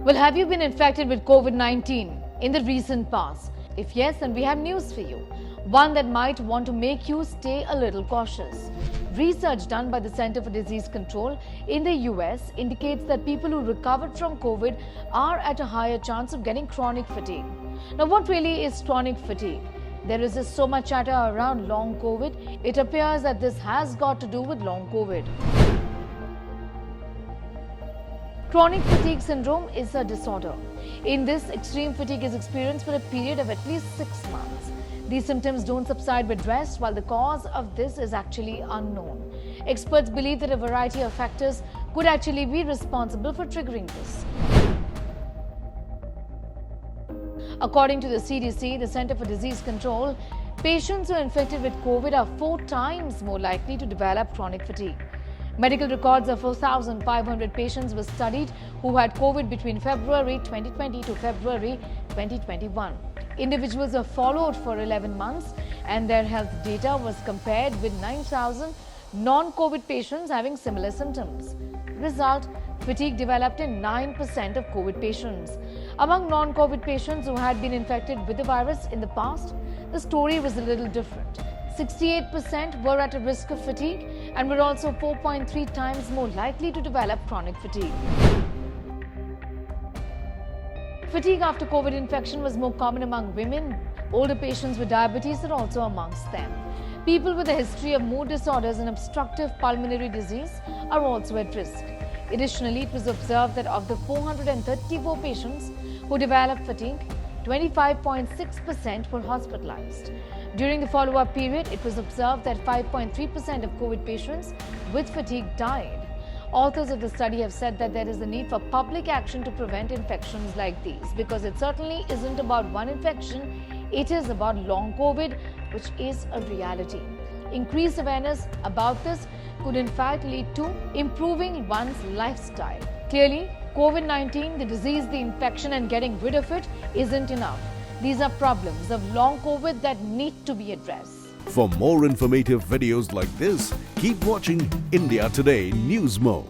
Well, have you been infected with COVID-19 in the recent past? If yes, then we have news for you. One that might want to make you stay a little cautious. Research done by the Center for Disease Control in the US indicates that people who recovered from COVID are at a higher chance of getting chronic fatigue. Now, what really is chronic fatigue? There is just so much chatter around long COVID. It appears that this has got to do with long COVID. Chronic fatigue syndrome is a disorder. In this, extreme fatigue is experienced for a period of at least 6 months. These symptoms don't subside with rest, while the cause of this is actually unknown. Experts believe that a variety of factors could actually be responsible for triggering this. According to the CDC, the Center for Disease Control, patients who are infected with COVID are 4 times more likely to develop chronic fatigue. Medical records of 4,500 patients were studied who had COVID between February 2020 to February 2021. Individuals were followed for 11 months and their health data was compared with 9,000 non-COVID patients having similar symptoms. Result: fatigue developed in 9% of COVID patients. Among non-COVID patients who had been infected with the virus in the past, the story was a little different. 68% were at a risk of fatigue and were also 4.3 times more likely to develop chronic fatigue. Fatigue after COVID infection was more common among women. Older patients with diabetes are also amongst them. People with a history of mood disorders and obstructive pulmonary disease are also at risk. Additionally, it was observed that of the 434 patients who developed fatigue, 25.6% were hospitalized. During the follow-up period, it was observed that 5.3% of COVID patients with fatigue died. Authors of the study have said that there is a need for public action to prevent infections like these, because it certainly isn't about one infection, it is about long COVID, which is a reality. Increased awareness about this could in fact lead to improving one's lifestyle. Clearly, COVID-19, the disease, the infection, and getting rid of it isn't enough. These are problems of long COVID that need to be addressed. For more informative videos like this, keep watching India Today News Mo.